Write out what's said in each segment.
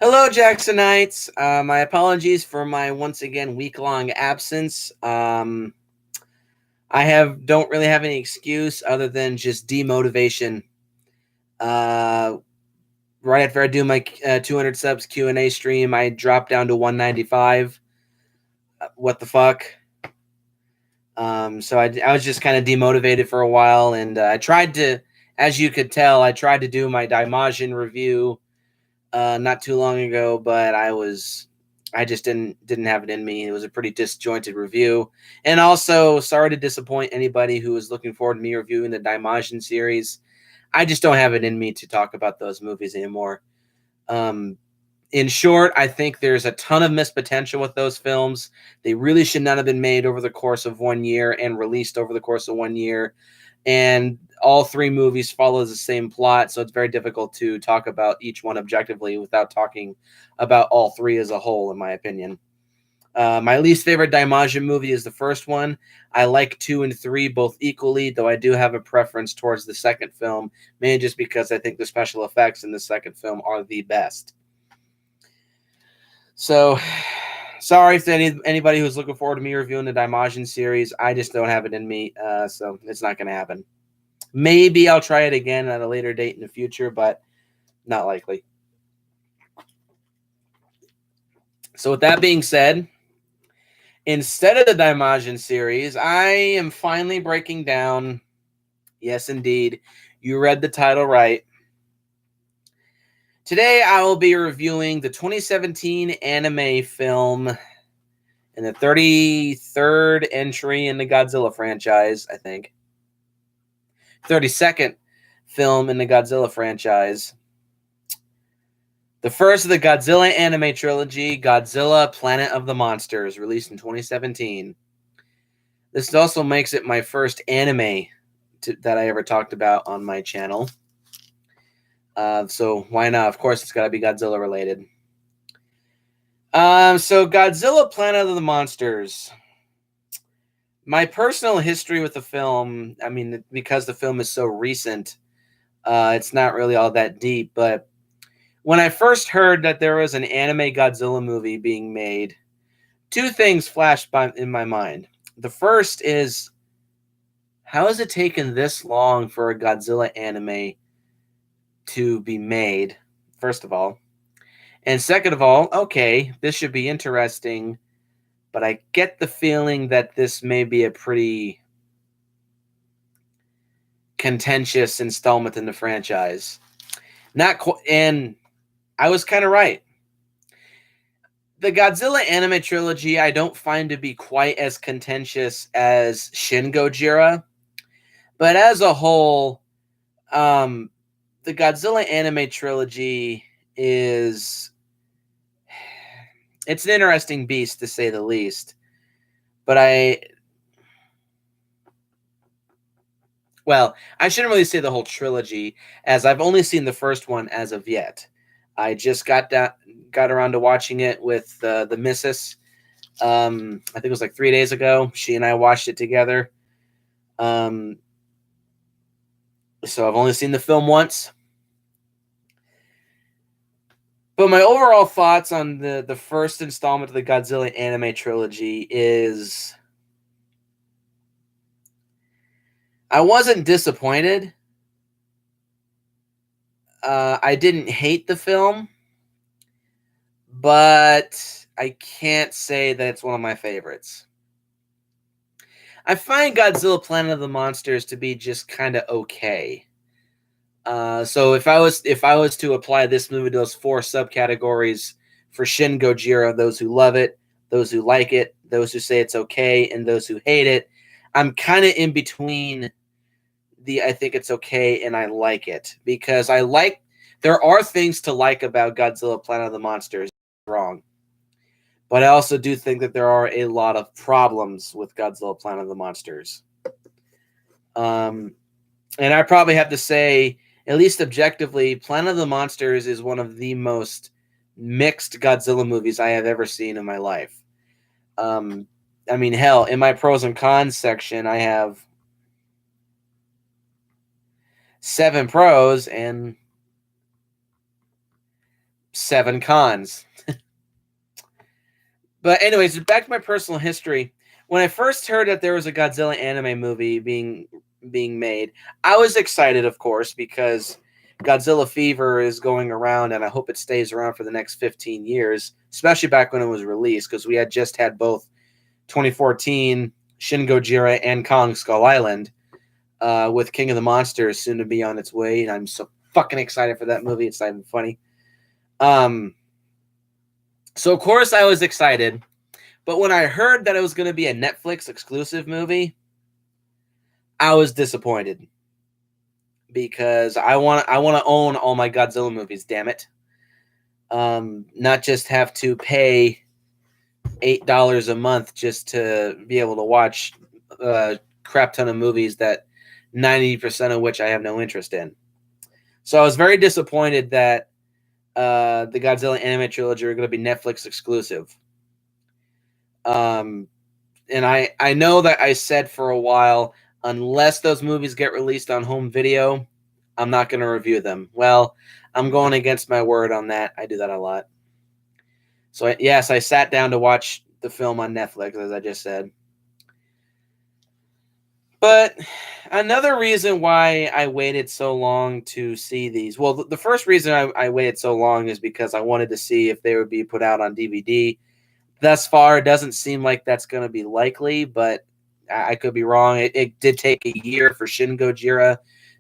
Hello, Jacksonites. My apologies for my once again week-long absence. I don't really have any excuse other than just demotivation. Uh, right after I do my 200 subs Q&A stream, I dropped down to 195. What the fuck? So I was just kind of demotivated for a while, and I tried to, as you could tell, I tried to do my Daimajin review not too long ago, but I just didn't have it in me. It was a pretty disjointed review, and also sorry to disappoint anybody who was looking forward to me reviewing the Daimajin series. I just don't have it in me to talk about those movies anymore. Um, in short, I think there's a ton of missed potential with those films. They really should not have been made over the course of 1 year and released over the course of 1 year. And all three movies follow the same plot, so it's very difficult to talk about each one objectively without talking about all three as a whole, in my opinion. My least favorite Daimajin movie is the first one. I like 2 and 3 both equally, though I do have a preference towards the second film, mainly just because I think the special effects in the second film are the best. So, sorry if anybody who's looking forward to me reviewing the Daimajin series. I just don't have it in me, so it's not going to happen. Maybe I'll try it again at a later date in the future, but not likely. So with that being said, instead of the Daimajin series, I am finally breaking down, yes indeed, you read the title right. Today I will be reviewing the 2017 anime film and the 33rd entry in the Godzilla franchise, I think. 32nd film in the Godzilla franchise. The first of the Godzilla anime trilogy, Godzilla Planet of the Monsters, released in 2017. This also makes it my first anime that I ever talked about on my channel. So why not? Of course, it's got to be Godzilla related. So Godzilla Planet of the Monsters. My personal history with the film, I mean, because the film is so recent, it's not really all that deep, but when I first heard that there was an anime Godzilla movie being made, two things flashed in my mind. The first is, how has it taken this long for a Godzilla anime to be made, first of all? And second of all, okay, this should be interesting, but I get the feeling that this may be a pretty contentious installment in the franchise. And I was kind of right. The Godzilla anime trilogy I don't find to be quite as contentious as Shin Gojira, but as a whole, the Godzilla anime trilogy it's an interesting beast to say the least. But I shouldn't really say the whole trilogy, as I've only seen the first one as of yet. I just got around to watching it with the missus. I think it was like 3 days ago. She and I watched it together. So I've only seen the film once. But my overall thoughts on the first installment of the Godzilla anime trilogy is, I wasn't disappointed. I didn't hate the film, but I can't say that it's one of my favorites. I find Godzilla Planet of the Monsters to be just kind of okay. So if I was to apply this movie to those 4 subcategories for Shin Gojira, those who love it, those who like it, those who say it's okay, and those who hate it, I'm kind of in between the I think it's okay and I like it, because there are things to like about Godzilla Planet of the Monsters. Wrong. But I also do think that there are a lot of problems with Godzilla Planet of the Monsters. And I probably have to say, at least objectively, Planet of the Monsters is one of the most mixed Godzilla movies I have ever seen in my life. I mean, hell, in my pros and cons section, I have 7 pros and 7 cons. But anyways, back to my personal history. When I first heard that there was a Godzilla anime movie being made, I was excited, of course, because Godzilla fever is going around, and I hope it stays around for the next 15 years, especially back when it was released, because we had just had both 2014 Shin Gojira and Kong Skull Island, with King of the Monsters soon to be on its way, and I'm so fucking excited for that movie. It's not even funny. So of course I was excited, but when I heard that it was going to be a Netflix exclusive movie, I was disappointed because I want to own all my Godzilla movies. Damn it! Not just have to pay $8 a month just to be able to watch a crap ton of movies that 90% of which I have no interest in. So I was very disappointed that the Godzilla anime trilogy are going to be Netflix exclusive. And I know that I said for a while, unless those movies get released on home video, I'm not going to review them. Well, I'm going against my word on that. I do that a lot. So yes, I sat down to watch the film on Netflix, as I just said. But another reason why I waited so long to see these, well, the first reason I waited so long is because I wanted to see if they would be put out on DVD. Thus far, it doesn't seem like that's going to be likely, but I could be wrong. It did take a year for Shin Gojira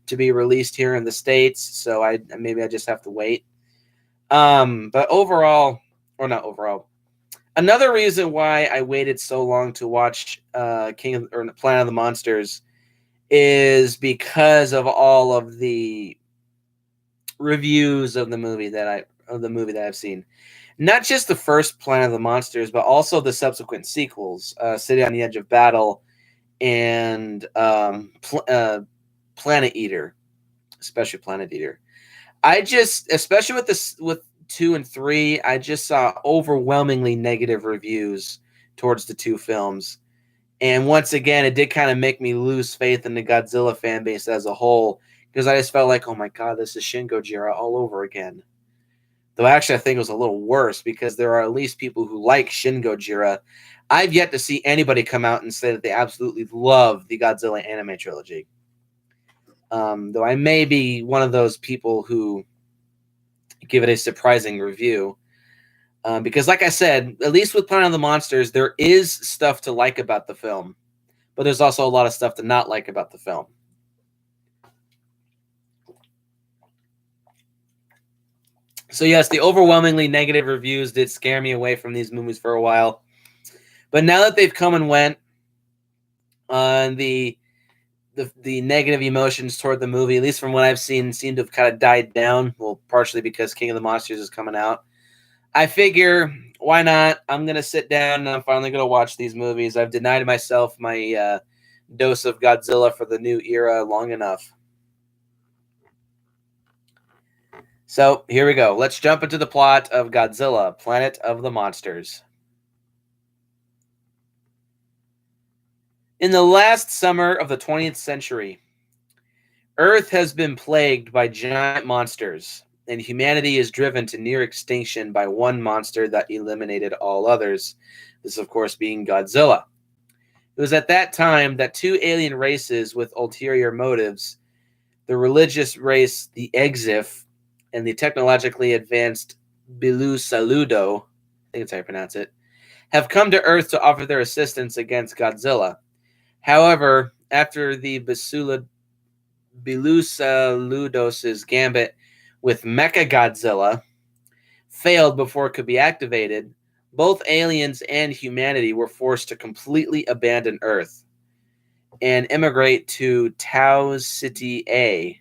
to be released here in the States, so maybe I just have to wait. But overall, or not overall, another reason why I waited so long to watch Planet of the Monsters is because of all of the reviews of the movie that I've seen. Not just the first Planet of the Monsters, but also the subsequent sequels, City on the Edge of Battle and Planet Eater, especially Planet Eater. Especially with 2 and 3, I just saw overwhelmingly negative reviews towards the 2 films. And once again, it did kind of make me lose faith in the Godzilla fan base as a whole, because I just felt like, oh my god, this is Shin Gojira all over again. Though actually, I think it was a little worse because there are at least people who like Shin Gojira. I've yet to see anybody come out and say that they absolutely love the Godzilla anime trilogy. Though I may be one of those people who give it a surprising review. Because like I said, at least with Planet of the Monsters, there is stuff to like about the film. But there's also a lot of stuff to not like about the film. So yes, the overwhelmingly negative reviews did scare me away from these movies for a while. But now that they've come and went, the negative emotions toward the movie, at least from what I've seen, seem to have kind of died down. Well, partially because King of the Monsters is coming out. I figure, why not? I'm going to sit down and I'm finally going to watch these movies. I've denied myself my dose of Godzilla for the new era long enough. So here we go. Let's jump into the plot of Godzilla, Planet of the Monsters. In the last summer of the 20th century, Earth has been plagued by giant monsters, and humanity is driven to near extinction by one monster that eliminated all others. This, of course, being Godzilla. It was at that time that 2 alien races with ulterior motives, the religious race, the Exif, and the technologically advanced Bilu Saludo, I think that's how you pronounce it, have come to Earth to offer their assistance against Godzilla. However, after the Bilusaludos's gambit with Mechagodzilla failed before it could be activated, both aliens and humanity were forced to completely abandon Earth and immigrate to Tau Ceti A.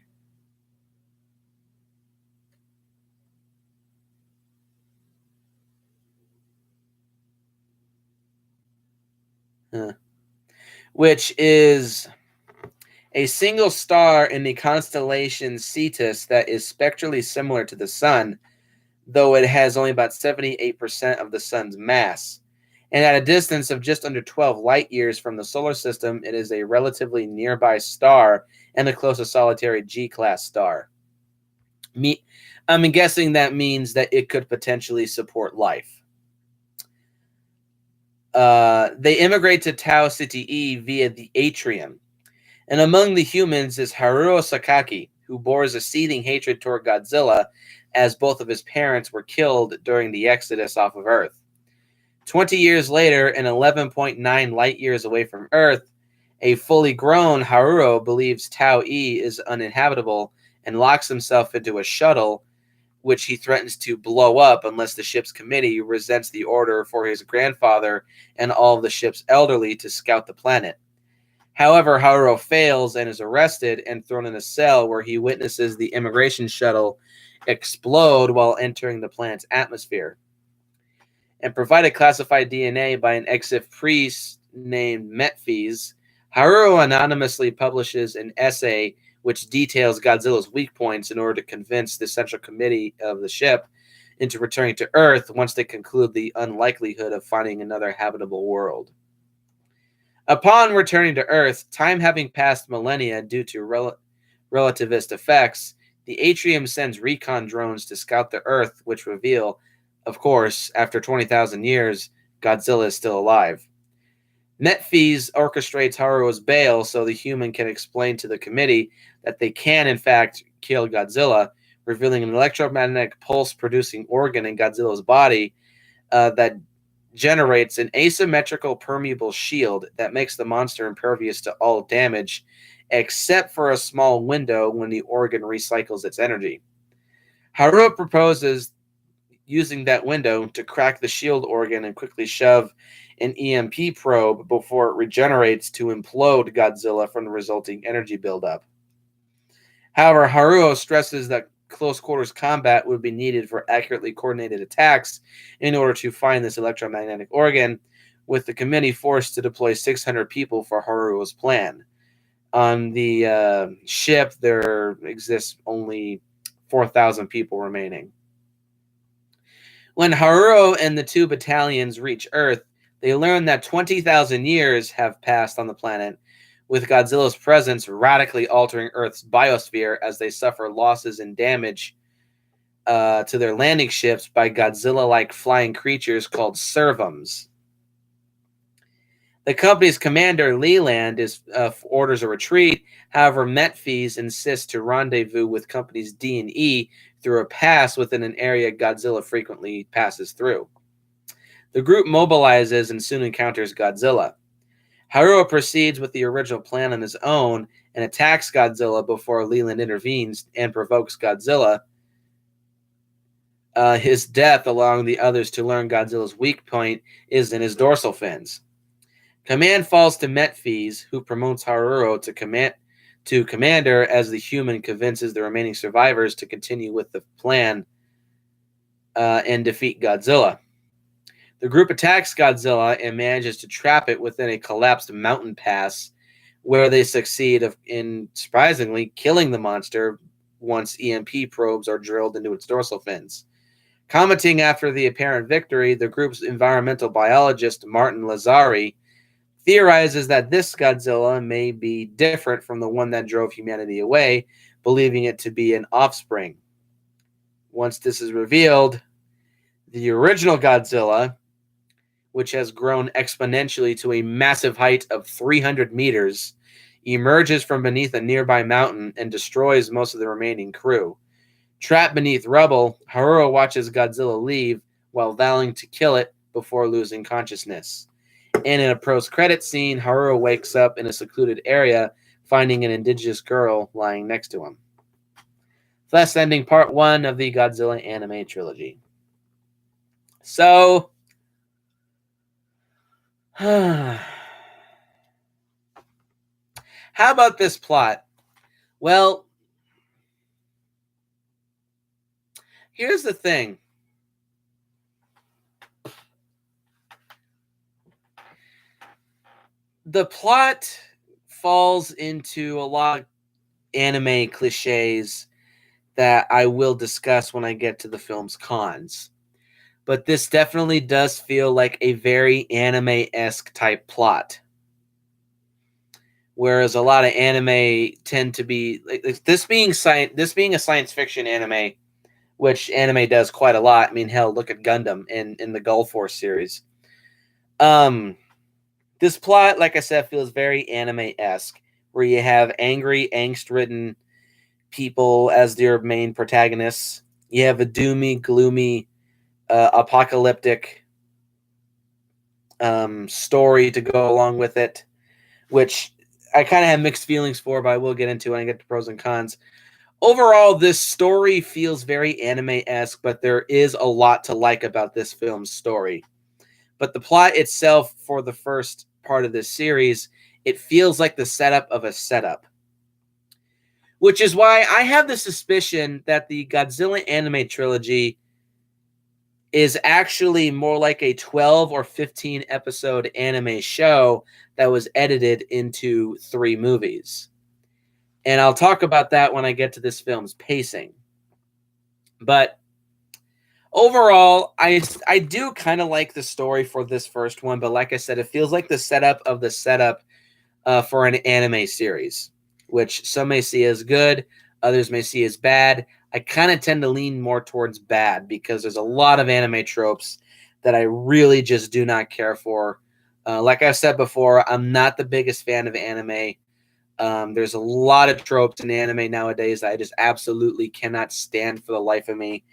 Which is a single star in the constellation Cetus that is spectrally similar to the Sun, though it has only about 78% of the Sun's mass. And at a distance of just under 12 light years from the solar system, it is a relatively nearby star and the closest solitary G-class star. Me, I'm guessing that means that it could potentially support life. They immigrate to Tau City E via the atrium. And among the humans is Haruo Sakaki, who bores a seething hatred toward Godzilla, as both of his parents were killed during the exodus off of Earth. 20 years later, and 11.9 light years away from Earth, a fully grown Haruo believes Tau E is uninhabitable and locks himself into a shuttle, which he threatens to blow up unless the ship's committee resents the order for his grandfather and all of the ship's elderly to scout the planet. However, Haruo fails and is arrested and thrown in a cell where he witnesses the immigration shuttle explode while entering the planet's atmosphere. And provided classified DNA by an Exif priest named Metphes, Haruo anonymously publishes an essay which details Godzilla's weak points in order to convince the Central Committee of the ship into returning to Earth once they conclude the unlikelihood of finding another habitable world. Upon returning to Earth, time having passed millennia due to relativist effects, the Atrium sends recon drones to scout the Earth, which reveal, of course, after 20,000 years, Godzilla is still alive. Metphes orchestrates Haruo's bail so the human can explain to the committee that they can, in fact, kill Godzilla, revealing an electromagnetic pulse-producing organ in Godzilla's body that generates an asymmetrical permeable shield that makes the monster impervious to all damage, except for a small window when the organ recycles its energy. Haruo proposes using that window to crack the shield organ and quickly shove an EMP probe before it regenerates to implode Godzilla from the resulting energy buildup. However, Haruo stresses that close quarters combat would be needed for accurately coordinated attacks in order to find this electromagnetic organ, with the committee forced to deploy 600 people for Haruo's plan. On the ship, there exists only 4,000 people remaining. When Haruo and the two battalions reach Earth, they learn that 20,000 years have passed on the planet, with Godzilla's presence radically altering Earth's biosphere as they suffer losses and damage to their landing ships by Godzilla-like flying creatures called servums. The company's commander, Leland, orders a retreat. However, Metphes insists to rendezvous with companies D and E through a pass within an area Godzilla frequently passes through. The group mobilizes and soon encounters Godzilla. Haruo proceeds with the original plan on his own and attacks Godzilla before Leland intervenes and provokes Godzilla. His death, along the others, to learn Godzilla's weak point is in his dorsal fins. Command falls to Metphes, who promotes Haruo to commander as the human convinces the remaining survivors to continue with the plan and defeat Godzilla. The group attacks Godzilla and manages to trap it within a collapsed mountain pass, where they succeed in, surprisingly, killing the monster once EMP probes are drilled into its dorsal fins. Commenting after the apparent victory, the group's environmental biologist, Martin Lazari, theorizes that this Godzilla may be different from the one that drove humanity away, believing it to be an offspring. Once this is revealed, the original Godzilla, which has grown exponentially to a massive height of 300 meters, emerges from beneath a nearby mountain and destroys most of the remaining crew. Trapped beneath rubble, Haruo watches Godzilla leave while vowing to kill it before losing consciousness. And in a post-credit scene, Haruo wakes up in a secluded area, finding an indigenous girl lying next to him. Thus ending part 1 of the Godzilla anime trilogy. So, how about this plot? Well, here's the thing. The plot falls into a lot of anime cliches that I will discuss when I get to the film's cons. But this definitely does feel like a very anime-esque type plot, whereas a lot of anime tend to be like this being a science fiction anime, which anime does quite a lot. I mean, hell, look at Gundam in the Gulf Force series. This plot, like I said, feels very anime-esque, where you have angry, angst-ridden people as their main protagonists. You have a doomy, gloomy, apocalyptic story to go along with it, which I kind of have mixed feelings for, but I will get into when I get to pros and cons. Overall, this story feels very anime-esque, but there is a lot to like about this film's story. But the plot itself for the first part of this series, it feels like the setup of a setup. Which is why I have the suspicion that the Godzilla anime trilogy is actually more like a 12 or 15 episode anime show that was edited into 3 movies. And I'll talk about that when I get to this film's pacing. But overall, I do kind of like the story for this first one, but like I said, it feels like the setup of the setup for an anime series, which some may see as good, others may see as bad. I kind of tend to lean more towards bad because there's a lot of anime tropes that I really just do not care for. Like I said before, I'm not the biggest fan of anime. There's a lot of tropes in anime nowadays that I just absolutely cannot stand for the life of me.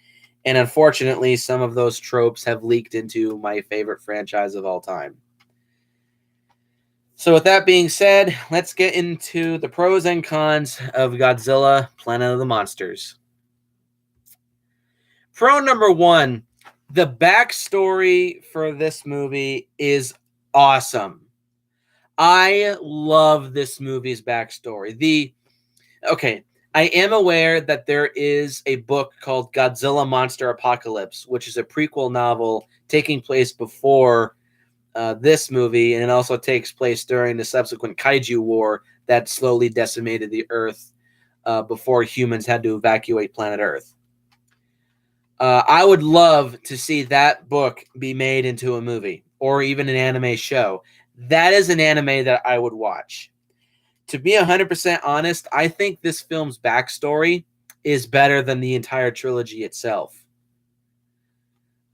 And unfortunately, some of those tropes have leaked into my favorite franchise of all time. So with that being said, let's get into the pros and cons of Godzilla, Planet of the Monsters. Pro number 1, the backstory for this movie is awesome. I love this movie's backstory. Okay, I am aware that there is a book called Godzilla Monster Apocalypse, which is a prequel novel taking place before this movie, and it also takes place during the subsequent kaiju war that slowly decimated the Earth before humans had to evacuate planet Earth. I would love to see that book be made into a movie or even an anime show. That is an anime that I would watch. To be 100% honest, I think this film's backstory is better than the entire trilogy itself.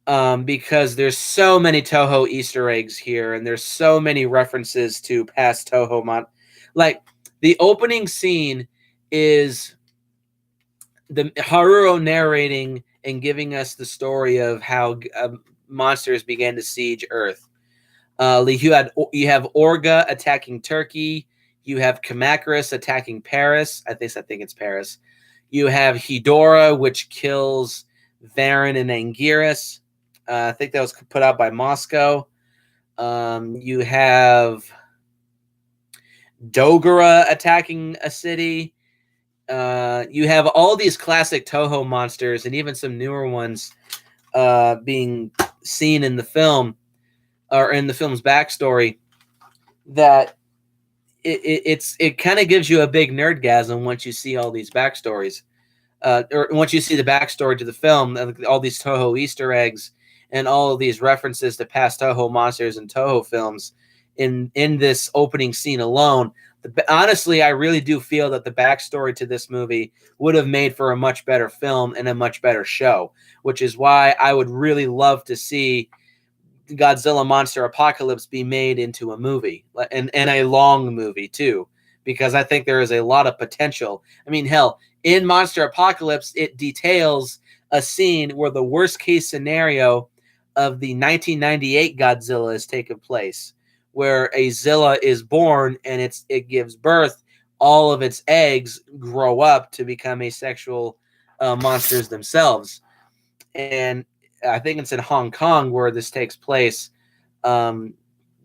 Because there's so many Toho Easter eggs here, and there's so many references to past Toho like the opening scene is the Haruo narrating and giving us the story of how monsters began to siege Earth. You have Orga attacking Turkey. You have Kamacuras attacking Paris. I think it's Paris. You have Hedora, which kills Varan and Anguirus. I think that was put out by Moscow. You have Dogora attacking a city. You have all these classic Toho monsters and even some newer ones being seen in the film or in the film's backstory that it kind of gives you a big nerdgasm once you see all these backstories. Or once you see the backstory to the film, all these Toho Easter eggs and all of these references to past Toho monsters and Toho films in this opening scene alone. Honestly, I really do feel that the backstory to this movie would have made for a much better film and a much better show, which is why I would really love to see Godzilla Monster Apocalypse be made into a movie and a long movie too, because I think there is a lot of potential. I mean, hell, in Monster Apocalypse, it details a scene where the worst case scenario of the 1998 Godzilla is taken place, where a Zilla is born and it gives birth. All of its eggs grow up to become asexual monsters themselves. And I think it's in Hong Kong where this takes place. The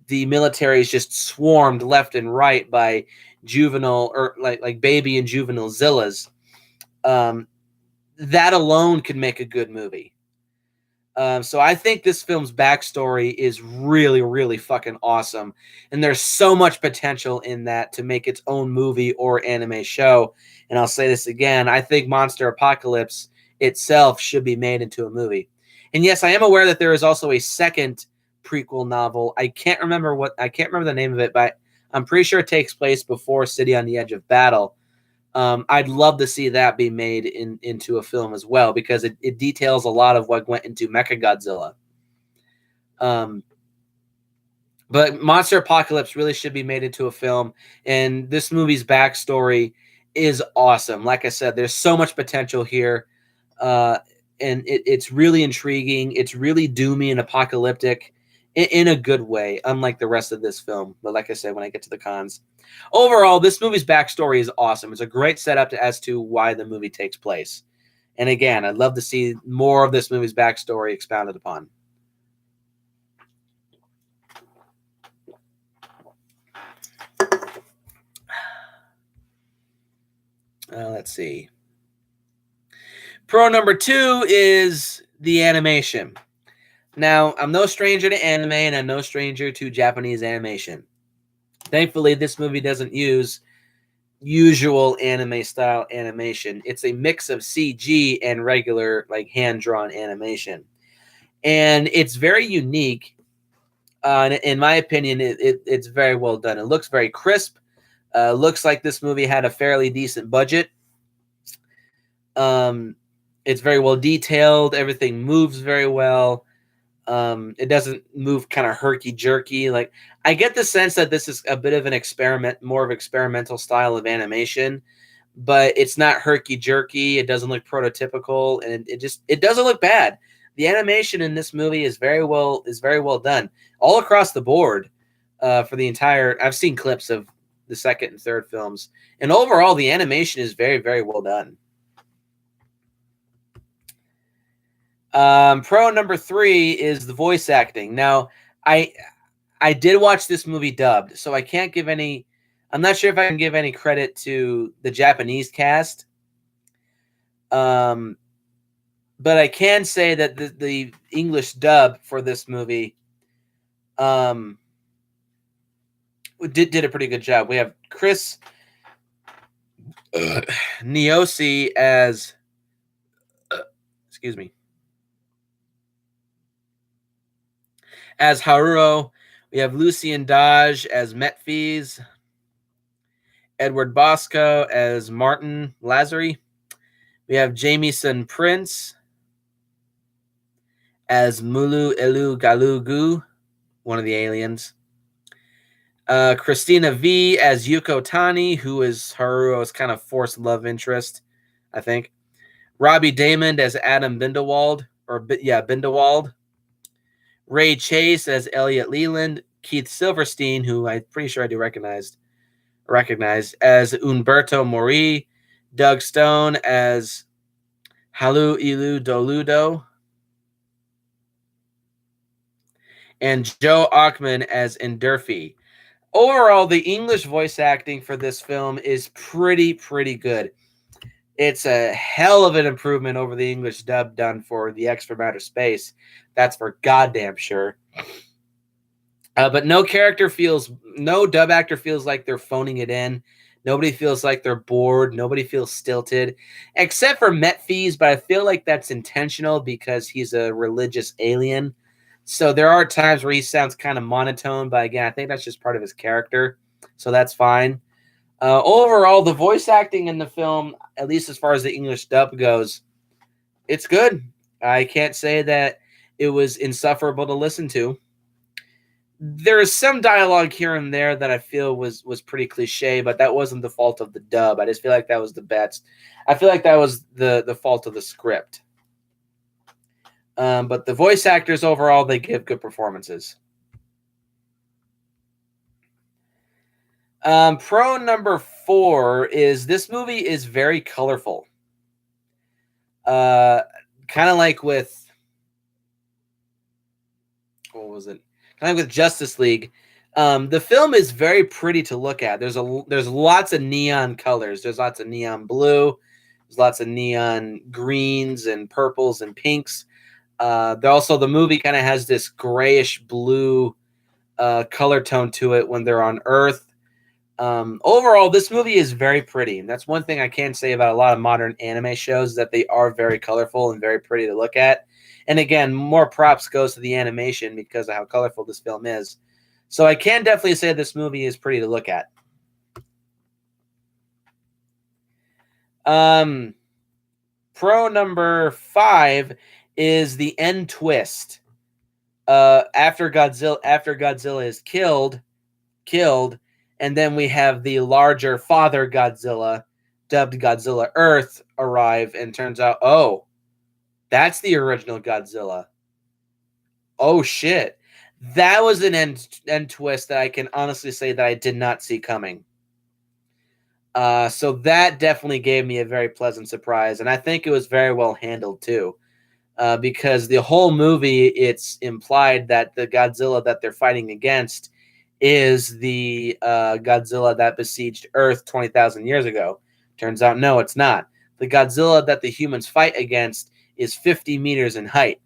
military is just swarmed left and right by juvenile or like baby and juvenile Zillas. That alone could make a good movie. So I think this film's backstory is really, really fucking awesome. And there's so much potential in that to make its own movie or anime show. And I'll say this again. I think Monster Apocalypse itself should be made into a movie. And yes, I am aware that there is also a second prequel novel. I can't remember the name of it, but I'm pretty sure it takes place before City on the Edge of Battle. I'd love to see that be made into a film as well, because it details a lot of what went into Mechagodzilla. But Monster Apocalypse really should be made into a film, and this movie's backstory is awesome. Like I said, there's so much potential here, and it's really intriguing. It's really doomy and apocalyptic in a good way, unlike the rest of this film. But like I said, when I get to the cons, overall, this movie's backstory is awesome. It's a great setup as to why the movie takes place. And again, I'd love to see more of this movie's backstory expounded upon. Let's see. Pro number 2 is the animation. Now, I'm no stranger to anime, and I'm no stranger to Japanese animation. Thankfully, this movie doesn't use usual anime-style animation. It's a mix of CG and regular, like, hand-drawn animation. And it's very unique. In my opinion, it's very well done. It looks very crisp. Looks like this movie had a fairly decent budget. It's very well detailed. Everything moves very well. It doesn't move kind of herky-jerky. Like, I get the sense that this is a bit of an experiment, more of experimental style of animation, but it's not herky-jerky. It doesn't look prototypical, and it doesn't look bad. The animation in this movie is very well done all across the board. For the entire, I've seen clips of the second and third films, and overall the animation is very, very well done. Pro number 3 is the voice acting. Now, I did watch this movie dubbed, so I can't give any. I'm not sure if I can give any credit to the Japanese cast. But I can say that the English dub for this movie did a pretty good job. We have Chris Niosi as as Haruo. We have Lucien Dodge as Metfies. Edward Bosco as Martin Lazary. We have Jamieson Prince as Mulu Elu Galugu, one of the aliens. Christina V as Yuko Tani, who is Haruo's kind of forced love interest, I think. Robbie Damon as Adam Bindewald, Bindewald. Ray Chase as Elliot Leland. Keith Silverstein, who I'm pretty sure I do recognize as Umberto Mori. Doug Stone as Halu Ilu Doludo. And Joe Achman as Endurfi. Overall, the English voice acting for this film is pretty good. It's a hell of an improvement over the English dub done for The X from Outer Space. That's for goddamn sure. But no dub actor feels like they're phoning it in. Nobody feels like they're bored. Nobody feels stilted, except for Metfies, but I feel like that's intentional because he's a religious alien. So there are times where he sounds kind of monotone, but again, I think that's just part of his character. So that's fine. Overall, the voice acting in the film, at least as far as the English dub goes, it's good. I can't say that it was insufferable to listen to. There is some dialogue here and there that I feel was pretty cliche, but that wasn't the fault of the dub. I just feel like that was the best. I feel like that was the fault of the script. But the voice actors overall, they give good performances. Pro number 4 is this movie is very colorful. Kind of like with, what was it? Kind of with Justice League. The film is very pretty to look at. There's lots of neon colors. There's lots of neon blue. There's lots of neon greens and purples and pinks. The movie kind of has this grayish blue color tone to it when they're on Earth. Overall, this movie is very pretty, and that's one thing I can say about a lot of modern anime shows, that they are very colorful and very pretty to look at. And again, more props goes to the animation because of how colorful this film is. So I can definitely say this movie is pretty to look at. Pro number 5 is the end twist. After Godzilla is killed, and then we have the larger father Godzilla, dubbed Godzilla Earth, arrive, and turns out, oh, that's the original Godzilla. Oh shit. That was an end twist that I can honestly say that I did not see coming. So that definitely gave me a very pleasant surprise, and I think it was very well handled too. Because the whole movie, it's implied that the Godzilla that they're fighting against is the Godzilla that besieged Earth 20,000 years ago. Turns out, no, it's not. The Godzilla that the humans fight against is 50 meters in height,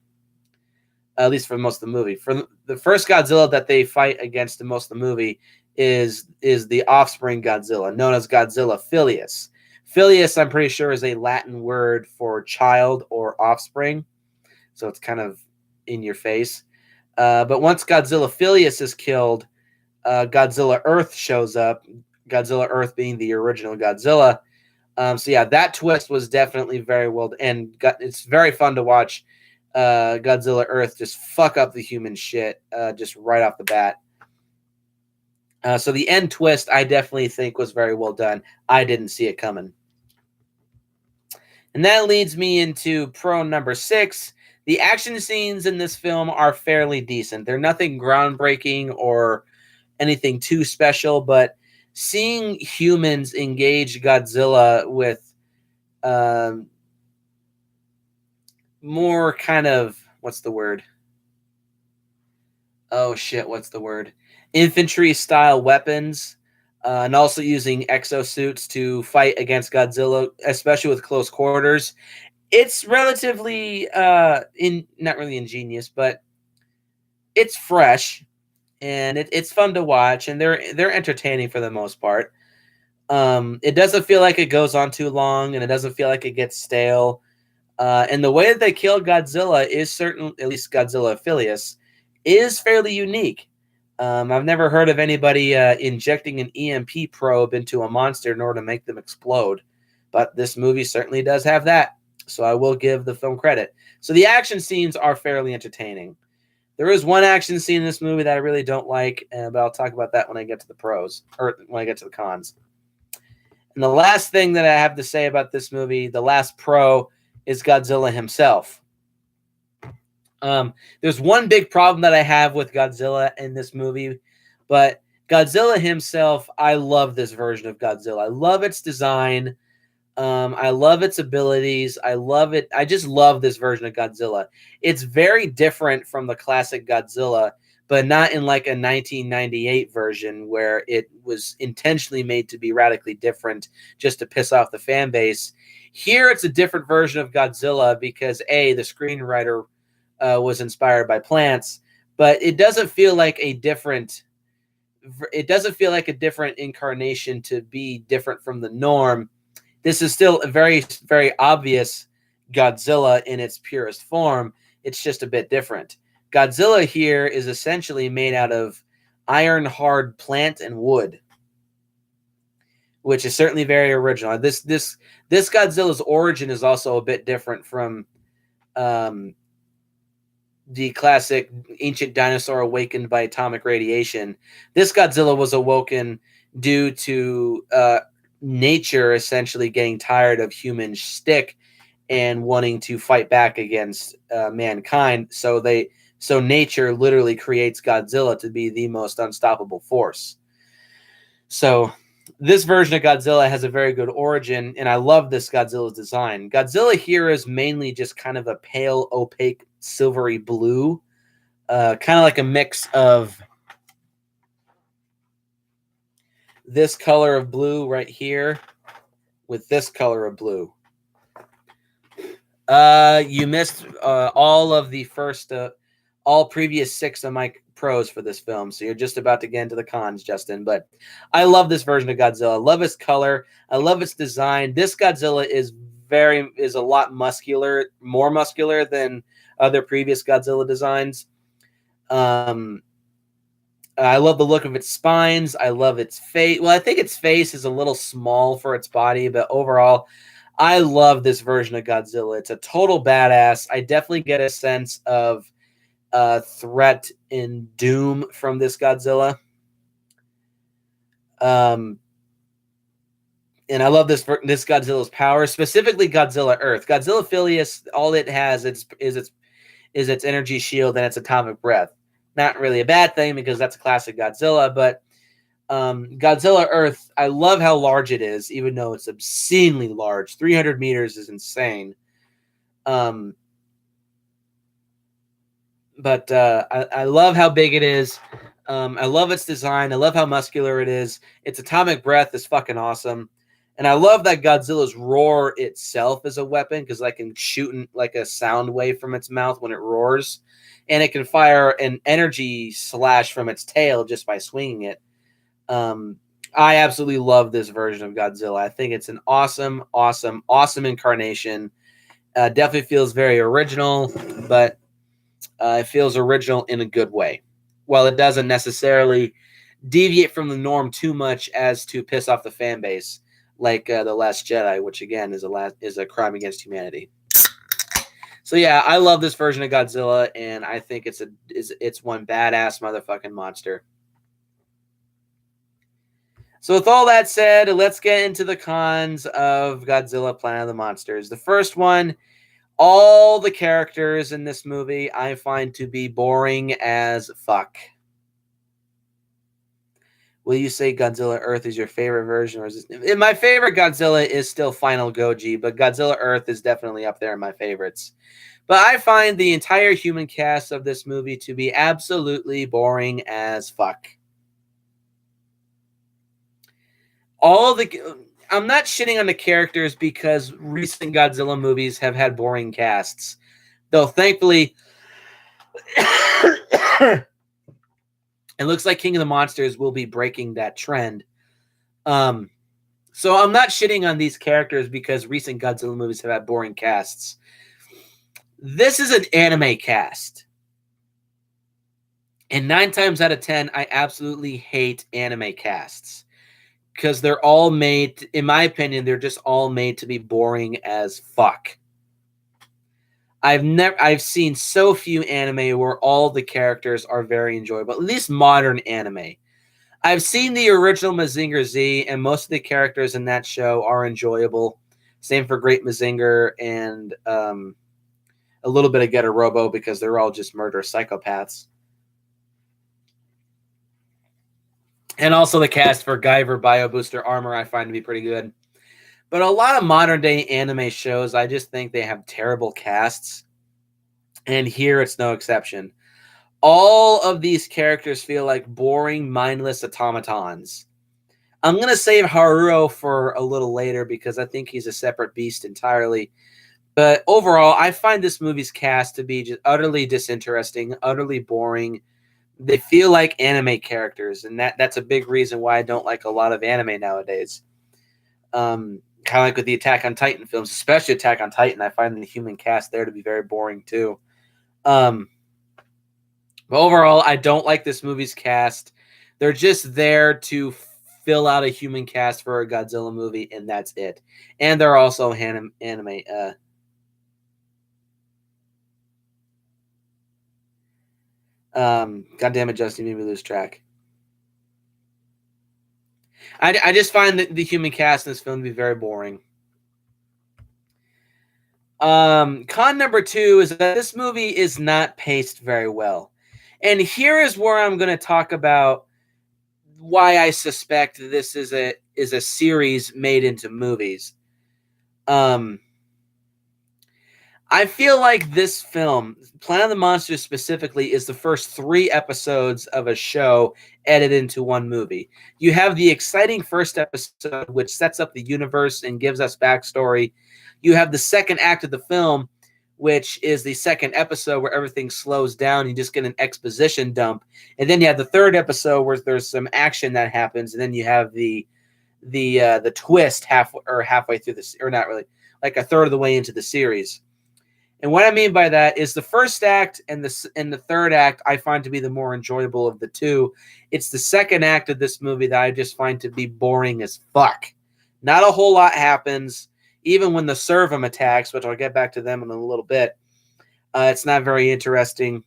at least for most of the movie. For the first Godzilla that they fight against in most of the movie is the offspring Godzilla, known as Godzilla Filius. Filius, I'm pretty sure, is a Latin word for child or offspring. So it's kind of in your face. But once Godzilla Filius is killed, Godzilla Earth shows up. Godzilla Earth being the original Godzilla. So yeah, that twist was definitely very well, and it's very fun to watch Godzilla Earth just fuck up the human shit just right off the bat. So the end twist, I definitely think, was very well done. I didn't see it coming. And that leads me into pro number 6. The action scenes in this film are fairly decent. They're nothing groundbreaking or anything too special, but seeing humans engage Godzilla with more kind of, what's the word? Oh shit, what's the word? Infantry style weapons, and also using exosuits to fight against Godzilla, especially with close quarters. It's relatively not really ingenious, but it's fresh and it's fun to watch, and they're entertaining for the most part. It doesn't feel like it goes on too long, and it doesn't feel like it gets stale. And the way that they kill Godzilla is certain, at least Godzilla Filius, is fairly unique. I've never heard of anybody injecting an EMP probe into a monster in order to make them explode, but this movie certainly does have that. So I will give the film credit. So the action scenes are fairly entertaining. There is one action scene in this movie that I really don't like, but I'll talk about that when I get to the pros, or when I get to the cons. And the last thing that I have to say about this movie, the last pro, is Godzilla himself. There's one big problem that I have with Godzilla in this movie, but Godzilla himself, I love this version of Godzilla. I love its design. I love its abilities. I love it. I just love this version of Godzilla. It's very different from the classic Godzilla, but not in like a 1998 version where it was intentionally made to be radically different just to piss off the fan base. Here, it's a different version of Godzilla because the screenwriter was inspired by plants, but it doesn't feel like a different. It doesn't feel like a different incarnation to be different from the norm. This is still a very, very obvious Godzilla in its purest form. It's just a bit different. Godzilla here is essentially made out of iron-hard plant and wood, which is certainly very original. This Godzilla's origin is also a bit different from the classic ancient dinosaur awakened by atomic radiation. This Godzilla was awoken due to nature essentially getting tired of human shtick and wanting to fight back against mankind. So nature literally creates Godzilla to be the most unstoppable force. So this version of Godzilla has a very good origin, and I love this Godzilla's design. Godzilla here is mainly just kind of a pale, opaque, silvery blue, kind of like a mix of this color of blue right here with this color of blue. You missed all of the first, all previous 6 of my pros for this film, so you're just about to get into the cons, Justin. But I love this version of Godzilla. I love its color. I love its design. This Godzilla is a lot more muscular than other previous Godzilla designs. I love the look of its spines. I love its face. Well, I think its face is a little small for its body, but overall, I love this version of Godzilla. It's a total badass. I definitely get a sense of threat and doom from this Godzilla. Um, and I love this Godzilla's power, specifically Godzilla Earth. Godzilla Phileas, all it has is its energy shield and its atomic breath. Not really a bad thing because that's a classic Godzilla, but Godzilla Earth, I love how large it is, even though it's obscenely large. 300 meters is insane. Um, but I love how big it is. I love its design. I love how muscular it is. Its atomic breath is fucking awesome. And I love that Godzilla's roar itself is a weapon because I can shoot like a sound wave from its mouth when it roars. And it can fire an energy slash from its tail just by swinging it. I absolutely love this version of Godzilla. I think it's an awesome, awesome, awesome incarnation. Definitely feels very original, but it feels original in a good way. While it doesn't necessarily deviate from the norm too much as to piss off the fan base, like The Last Jedi, which again is a crime against humanity. So yeah, I love this version of Godzilla, and I think it's one badass motherfucking monster. So with all that said, let's get into the cons of Godzilla Planet of the Monsters. The first one, all the characters in this movie I find to be boring as fuck. Will you say Godzilla Earth is your favorite version? Or is this... My favorite Godzilla is still Final Goji, but Godzilla Earth is definitely up there in my favorites. But I find the entire human cast of this movie to be absolutely boring as fuck. I'm not shitting on the characters because recent Godzilla movies have had boring casts. Though thankfully it looks like King of the Monsters will be breaking that trend. So I'm not shitting on these characters because recent Godzilla movies have had boring casts. This is an anime cast. And 9 times out of 10, I absolutely hate anime casts. Because they're all made, in my opinion, they're just all made to be boring as fuck. I've seen so few anime where all the characters are very enjoyable, at least modern anime. I've seen the original Mazinger Z, and most of the characters in that show are enjoyable. Same for Great Mazinger and a little bit of Getter Robo because they're all just murderous psychopaths. And also the cast for Guyver Bio Booster Armor I find to be pretty good. But a lot of modern day anime shows, I just think they have terrible casts. And here it's no exception. All of these characters feel like boring, mindless automatons. I'm going to save Haruo for a little later because I think he's a separate beast entirely. But overall, I find this movie's cast to be just utterly disinteresting, utterly boring. They feel like anime characters, and that's a big reason why I don't like a lot of anime nowadays. Kind of like with the Attack on Titan films, especially Attack on Titan, I find the human cast there to be very boring too. But overall, I don't like this movie's cast. They're just there to fill out a human cast for a Godzilla movie, and that's it. And they're also anime. God damn it, Justin, you made me lose track. I just find that the human cast in this film to be very boring. Con number 2 is that this movie is not paced very well. And here is where I'm going to talk about why I suspect this is a series made into movies. I feel like this film, Planet of the Monsters specifically, is the first 3 episodes of a show edited into one movie. You have the exciting first episode, which sets up the universe and gives us backstory. You have the second act of the film, which is the second episode where everything slows down. You just get an exposition dump. And then you have the third episode where there's some action that happens. And then you have the twist halfway through this, or not really, like a third of the way into the series. And what I mean by that is the first act and the third act I find to be the more enjoyable of the two. It's the second act of this movie that I just find to be boring as fuck. Not a whole lot happens. Even when the Servum attacks, which I'll get back to them in a little bit, it's not very interesting.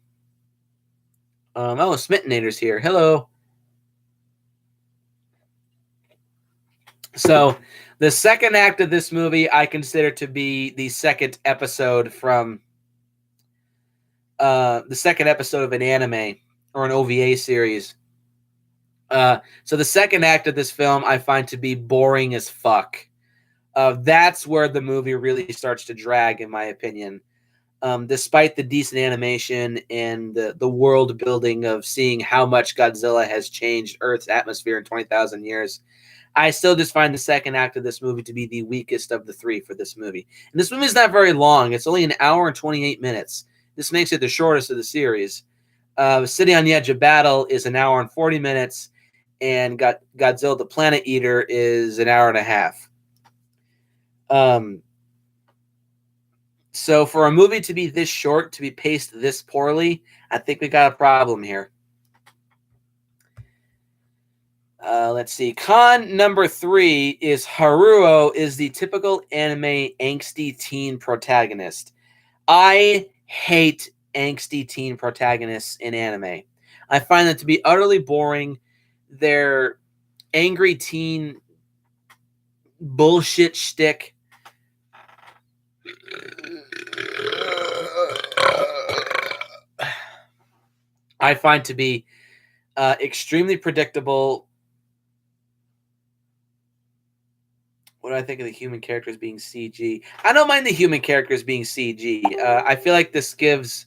Smittenator's here. Hello. So the second act of this movie I consider to be the second episode from the second episode of an anime or an OVA series. So the second act of this film I find to be boring as fuck. That's where the movie really starts to drag, in my opinion. Despite the decent animation and the world building of seeing how much Godzilla has changed Earth's atmosphere in 20,000 years, I still just find the second act of this movie to be the weakest of the three for this movie. And this movie is not very long. It's only an hour and 28 minutes. This makes it the shortest of the series. City on the Edge of Battle is an hour and 40 minutes, and Godzilla the Planet Eater is an hour and a half. So for a movie to be this short, to be paced this poorly, I think we got a problem here. Let's see. Con number 3 is Haruo is the typical anime angsty teen protagonist. I hate angsty teen protagonists in anime. I find them to be utterly boring. They're angry teen bullshit shtick. I find to be extremely predictable. What do I think of the human characters being CG? I don't mind the human characters being CG. I feel like this gives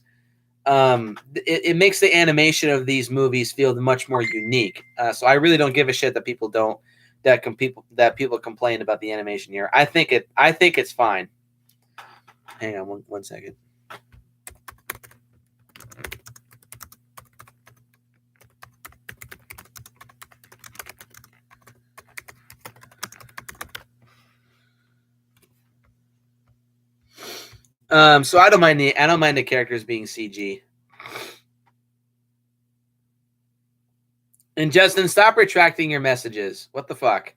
it makes the animation of these movies feel much more unique. So I really don't give a shit that people complain about the animation here. I think it's fine. Hang on one second. So I don't mind the characters being CG. And Justin, stop retracting your messages. What the fuck?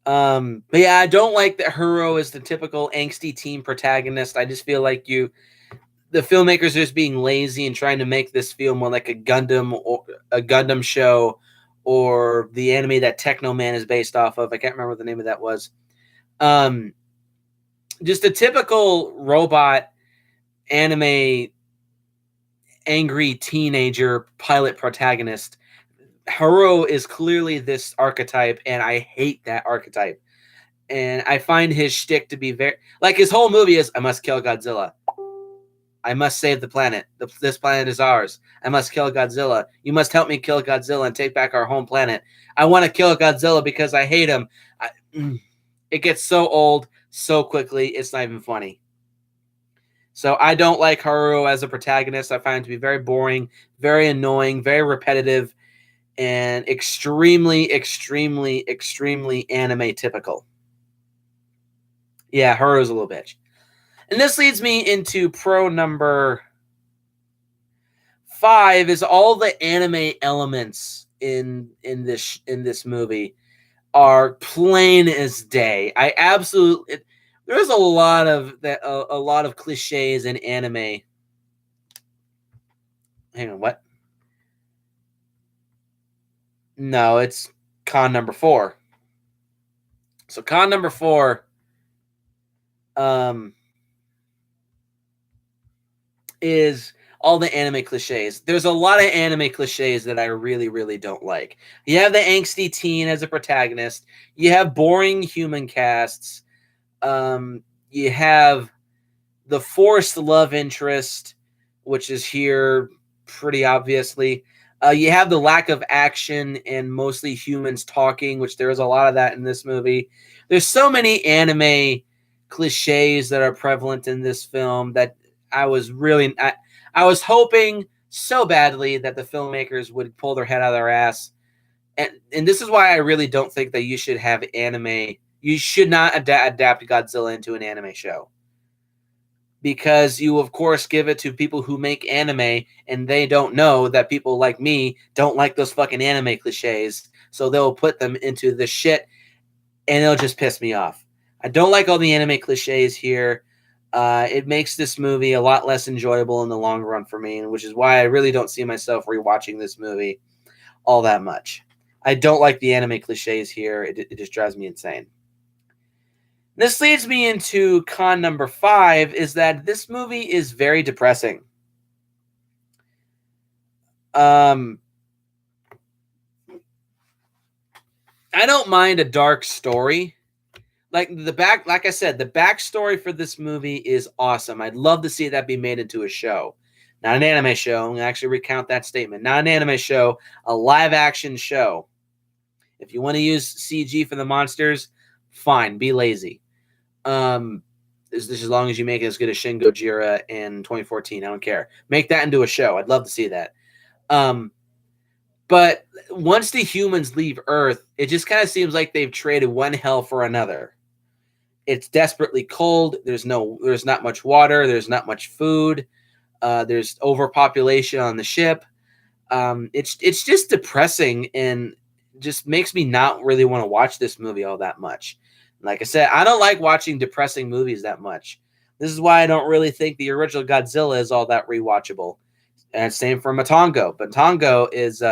But yeah, I don't like that Haruo is the typical angsty teen protagonist. I just feel like the filmmakers are just being lazy and trying to make this feel more like a Gundam show, or the anime that Techno Man is based off of. I can't remember what the name of that was. Just a typical robot anime angry teenager pilot protagonist. Haruo is clearly this archetype, and I hate that archetype. And I find his shtick to be very... Like, his whole movie is, I must kill Godzilla. I must save the planet. This planet is ours. I must kill Godzilla. You must help me kill Godzilla and take back our home planet. I want to kill Godzilla because I hate him. It gets so old so quickly, it's not even funny. So I don't like Haruo as a protagonist. I find him to be very boring, very annoying, very repetitive, and extremely, extremely, extremely anime typical. Yeah, Haruo's a little bitch. And this leads me into pro number 5 is all the anime elements in this movie are plain as day. I absolutely... There's a lot of cliches in anime. Hang on, what? No, it's con number 4. So con number 4 is all the anime cliches. There's a lot of anime cliches that I really, really don't like. You have the angsty teen as a protagonist. You have boring human casts. You have the forced love interest, which is here pretty obviously. You have the lack of action and mostly humans talking, which there is a lot of that in this movie. There's so many anime cliches that are prevalent in this film that I was hoping so badly that the filmmakers would pull their head out of their ass. And this is why I really don't think that you should have anime. You should not adapt Godzilla into an anime show. because you, of course, give it to people who make anime and they don't know that people like me don't like those fucking anime cliches. So they'll put them into the shit and it'll just piss me off. I don't like all the anime cliches here. It makes this movie a lot less enjoyable in the long run for me, which is why I really don't see myself rewatching this movie all that much. I don't like the anime cliches here. It just drives me insane. This leads me into con number 5, is that this movie is very depressing. I don't mind a dark story. Like I said, the backstory for this movie is awesome. I'd love to see that be made into a show. Not an anime show. I'm going to actually recount that statement. Not an anime show, a live action show. If you want to use CG for the monsters, fine, be lazy. As long as you make it as good as Shin Gojira in 2014, I don't care. Make that into a show. I'd love to see that. But once the humans leave Earth, it just kind of seems like they've traded one hell for another. It's desperately cold. There's not much water. There's not much food. There's overpopulation on the ship. It's just depressing and just makes me not really want to watch this movie all that much. Like I said, I don't like watching depressing movies that much. This is why I don't really think the original Godzilla is all that rewatchable. And same for Matongo. Matongo is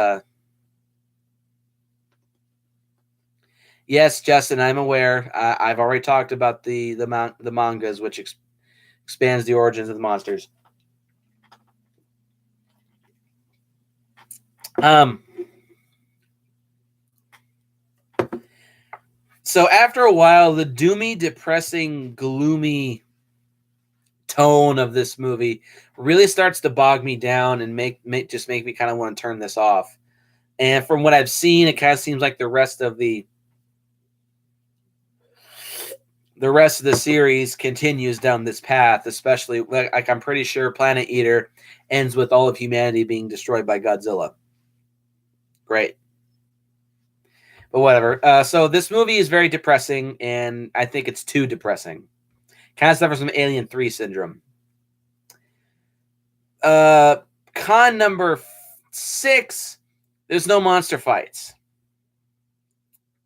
yes, Justin, I'm aware. I've already talked about the mangas, which expands the origins of the monsters. So after a while, the doomy, depressing, gloomy tone of this movie really starts to bog me down and make me kind of want to turn this off. And from what I've seen, it kind of seems like the rest of the series continues down this path, especially like I'm pretty sure Planet Eater ends with all of humanity being destroyed by Godzilla. Great. But whatever. So this movie is very depressing, and I think it's too depressing. Kind of suffers from Alien 3 syndrome. Con number 6, there's no monster fights.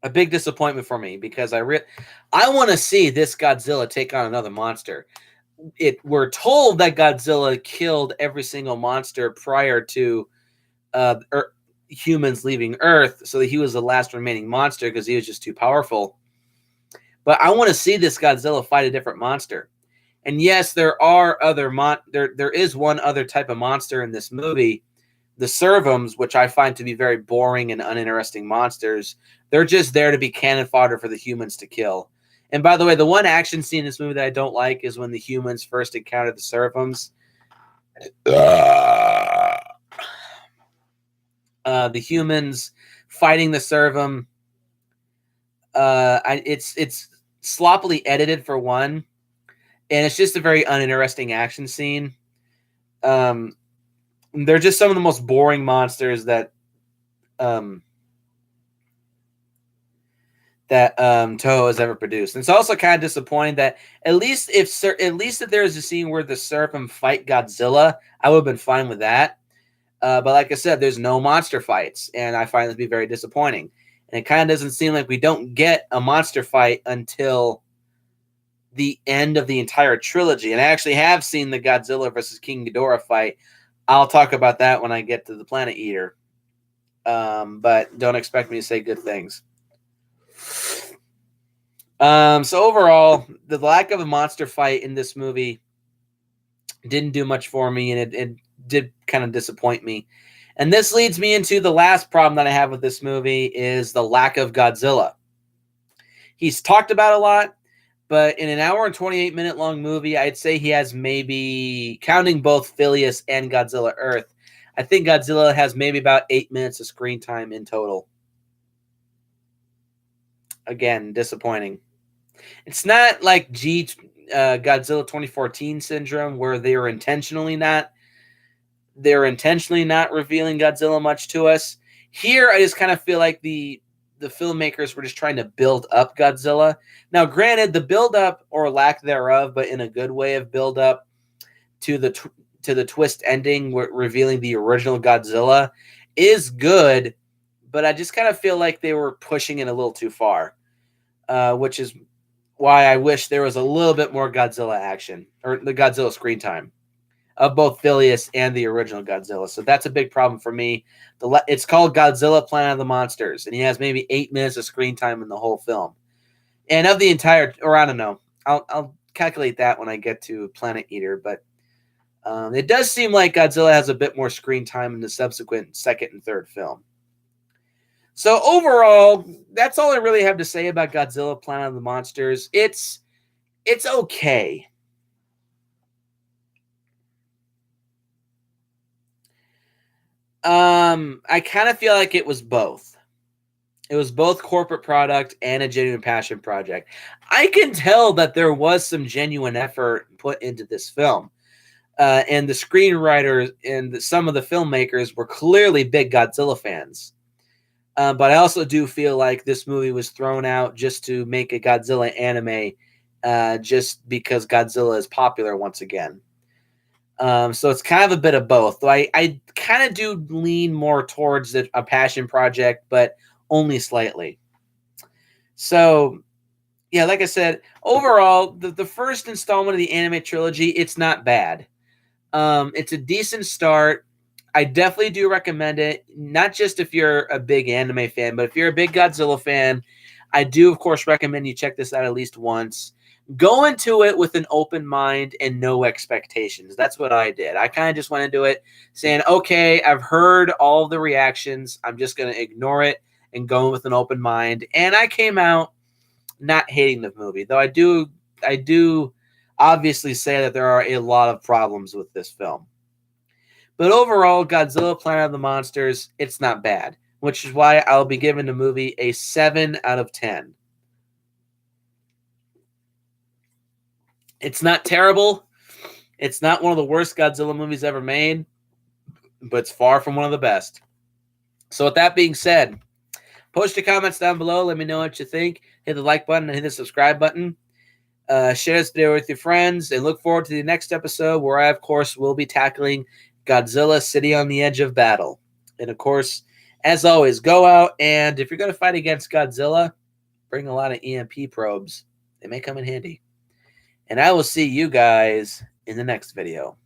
A big disappointment for me because I want to see this Godzilla take on another monster. We're told that Godzilla killed every single monster prior to humans leaving Earth, so that he was the last remaining monster because he was just too powerful. But I want to see this Godzilla fight a different monster. And yes, there are other there is one other type of monster in this movie, the Servums, which I find to be very boring and uninteresting monsters. They're just there to be cannon fodder for the humans to kill. And by the way, the one action scene in this movie that I don't like is when the humans first encounter the Servums. The humans fighting the Servum. It's sloppily edited for one, and it's just a very uninteresting action scene. They're just some of the most boring monsters that Toho has ever produced. And it's also kind of disappointing that at least if there's a scene where the Serpent fight Godzilla, I would have been fine with that. But like I said, there's no monster fights, and I find this to be very disappointing. And it kind of doesn't seem like we don't get a monster fight until the end of the entire trilogy. And I actually have seen the Godzilla versus King Ghidorah fight. I'll talk about that when I get to the Planet Eater. But don't expect me to say good things. So overall, the lack of a monster fight in this movie didn't do much for me, and it did kind of disappoint me. And this leads me into the last problem that I have with this movie is the lack of Godzilla. He's talked about a lot, but in an hour and 28-minute long movie, I'd say he has maybe, counting both Phileas and Godzilla Earth, I think Godzilla has maybe about 8 minutes of screen time in total. Again, disappointing. It's not like Godzilla 2014 syndrome where they're intentionally not revealing Godzilla much to us. Here, I just kind of feel like the filmmakers were just trying to build up Godzilla. Now, granted, the build up or lack thereof, but in a good way of build up, to the twist ending, revealing the original Godzilla, is good, but I just kind of feel like they were pushing it a little too far, which is why I wish there was a little bit more Godzilla action, or the Godzilla screen time of both Phileas and the original Godzilla. So that's a big problem for me. It's called Godzilla Planet of the Monsters, and he has maybe 8 minutes of screen time in the whole film. And of the entire, or I don't know, I'll calculate that when I get to Planet Eater, but it does seem like Godzilla has a bit more screen time in the subsequent second and third film. So overall, that's all I really have to say about Godzilla Planet of the Monsters. It's okay. I kind of feel like it was both. It was both corporate product and a genuine passion project. I can tell that there was some genuine effort put into this film. And the screenwriters and some of the filmmakers were clearly big Godzilla fans. But I also do feel like this movie was thrown out just to make a Godzilla anime, just because Godzilla is popular once again. So it's kind of a bit of both. Though I kind of do lean more towards a passion project, but only slightly. So, yeah, like I said, overall, the first installment of the anime trilogy, it's not bad. It's a decent start. I definitely do recommend it, not just if you're a big anime fan, but if you're a big Godzilla fan, I do, of course, recommend you check this out at least once. Go into it with an open mind and no expectations. That's what I did. I kind of just went into it saying, okay, I've heard all the reactions. I'm just going to ignore it and go with an open mind. And I came out not hating the movie, though I do obviously say that there are a lot of problems with this film. But overall, Godzilla Planet of the Monsters, it's not bad, which is why I'll be giving the movie a 7 out of 10. It's not terrible. It's not one of the worst Godzilla movies ever made, but it's far from one of the best. So with that being said, post your comments down below. Let me know what you think. Hit the like button and hit the subscribe button. Share this video with your friends, and look forward to the next episode where I, of course, will be tackling Godzilla City on the Edge of Battle. And, of course, as always, go out and if you're going to fight against Godzilla, bring a lot of EMP probes. They may come in handy. And I will see you guys in the next video.